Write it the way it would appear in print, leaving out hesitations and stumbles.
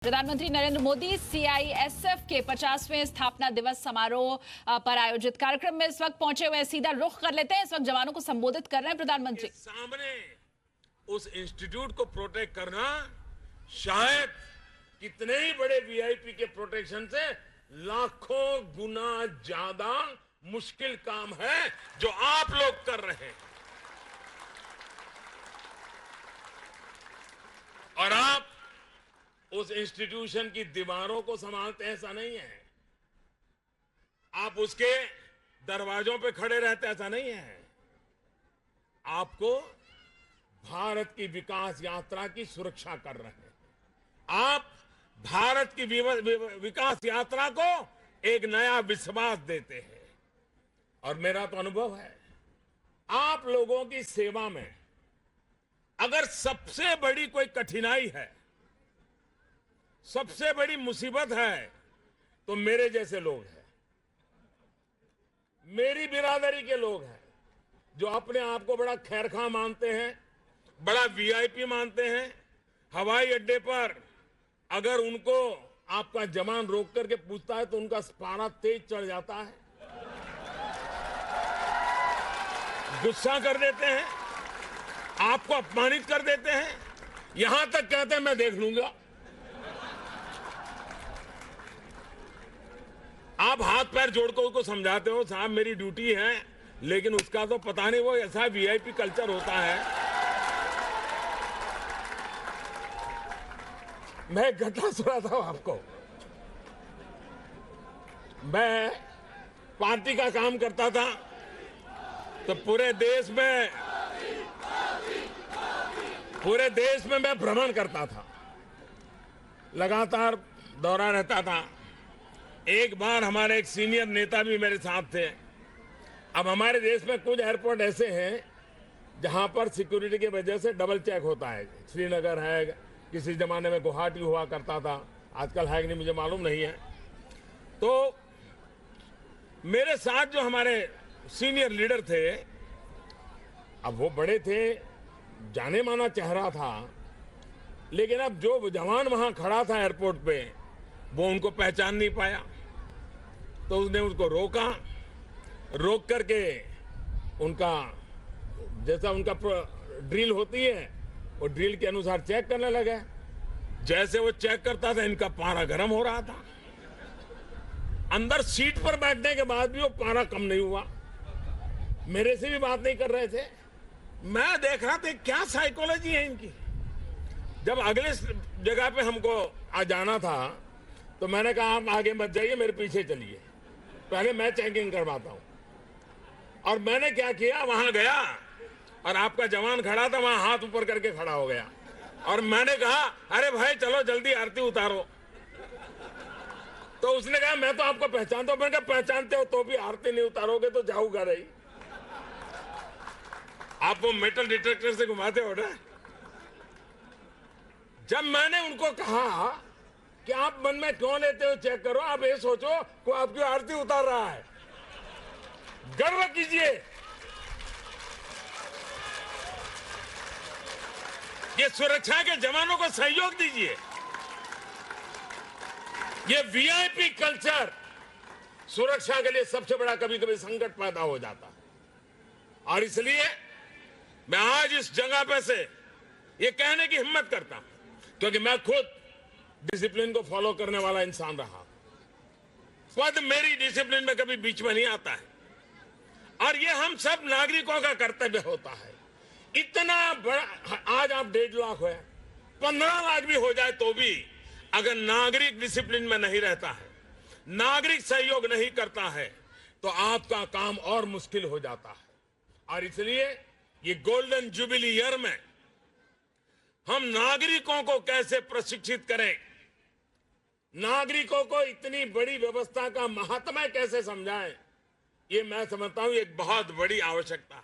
प्रधानमंत्री नरेंद्र मोदी सीआईएसएफ के 50वें स्थापना दिवस समारोह पर आयोजित कार्यक्रम में इस वक्त पहुंचे हुए। सीधा रुख कर लेते हैं, इस वक्त जवानों को संबोधित कर रहे हैं प्रधानमंत्री। सामने उस इंस्टीट्यूट को प्रोटेक्ट करना शायद कितने ही बड़े वीआईपी के प्रोटेक्शन से लाखों गुना ज्यादा मुश्किल काम है जो आप लोग कर रहे हैं। और आप उस इंस्टीट्यूशन की दीवारों को संभालते हैं ऐसा नहीं है, आप उसके दरवाजों पे खड़े रहते ऐसा नहीं है। आपको भारत की विकास यात्रा की सुरक्षा कर रहे हैं। आप भारत की विकास यात्रा को एक नया विश्वास देते हैं। और मेरा तो अनुभव है, आप लोगों की सेवा में अगर सबसे बड़ी कोई कठिनाई है, सबसे बड़ी मुसीबत है, तो मेरे जैसे लोग हैं, मेरी बिरादरी के लोग हैं जो अपने आप को बड़ा खैरखा मानते हैं, बड़ा वीआईपी मानते हैं। हवाई अड्डे पर अगर उनको आपका जवान रोक करके पूछता है तो उनका पारा तेज चढ़ जाता है, गुस्सा कर देते हैं, आपको अपमानित कर देते हैं, यहां तक कहते हैं मैं देख लूंगा। आप हाथ पैर जोड़कर उसको समझाते हो साहब मेरी ड्यूटी है, लेकिन उसका तो पता नहीं वो ऐसा वीआईपी कल्चर होता है। मैं एक घटना सुनाता हूं आपको। मैं पार्टी का काम करता था तो पूरे देश में मैं भ्रमण करता था, लगातार दौरा रहता था। एक बार हमारे एक सीनियर नेता भी मेरे साथ थे। अब हमारे देश में कुछ एयरपोर्ट ऐसे हैं जहां पर सिक्योरिटी की वजह से डबल चेक होता है। श्रीनगर है, किसी जमाने में गुवाहाटी हुआ करता था, आजकल है कि नहीं मुझे मालूम नहीं है। तो मेरे साथ जो हमारे सीनियर लीडर थे, अब वो बड़े थे, जाने माना चेहरा था, लेकिन अब जो जवान वहां खड़ा था एयरपोर्ट पे वो उनको पहचान नहीं पाया। तो उसने उसको रोक करके उनका जैसा उनका ड्रिल होती है वो ड्रिल के अनुसार चेक करने लगा। जैसे वो चेक करता था इनका पारा गर्म हो रहा था। अंदर सीट पर बैठने के बाद भी वो पारा कम नहीं हुआ। मेरे से भी बात नहीं कर रहे थे। मैं देख रहा था क्या साइकोलॉजी है इनकी। जब अगले जगह पे हमको आ जाना था तो मैंने कहा आप आगे मत जाइए, मेरे पीछे चलिए, पहले मैं चेकिंग करवाता हूं। और मैंने क्या किया, वहां गया और आपका जवान खड़ा था, वहां हाथ ऊपर करके खड़ा हो गया और मैंने कहा अरे भाई चलो जल्दी आरती उतारो। तो उसने कहा मैं तो आपको पहचानता हूं। मैंने कहा पहचानते हो तो भी आरती नहीं उतारोगे तो जाऊंगा नहीं। आप वो मेटल डिटेक्टर से घुमाते हो ना। जब मैंने उनको कहा कि आप मन में क्यों लेते हो, चेक करो, आप ये सोचो को आपकी आरती उतार रहा है, गर्व कीजिए। ये सुरक्षा के जवानों को सहयोग दीजिए। ये वीआईपी कल्चर सुरक्षा के लिए सबसे बड़ा कभी कभी संकट पैदा हो जाता है। और इसलिए मैं आज इस जगह पे से ये कहने की हिम्मत करता हूं, क्योंकि मैं खुद डिसिप्लिन को फॉलो करने वाला इंसान रहा। पद मेरी डिसिप्लिन में कभी बीच में नहीं आता है। और ये हम सब नागरिकों का कर्तव्य होता है। इतना बड़ा आज आप 1.5 लाख है, 15 लाख भी हो जाए तो भी अगर नागरिक डिसिप्लिन में नहीं रहता है, नागरिक सहयोग नहीं करता है, तो आपका काम और मुश्किल हो जाता है। और इसलिए ये गोल्डन जुबिली ईयर में हम नागरिकों को कैसे प्रशिक्षित करें, नागरिकों को इतनी बड़ी व्यवस्था का महात्म्य कैसे समझाएं, ये मैं समझता हूं एक बहुत बड़ी आवश्यकता है।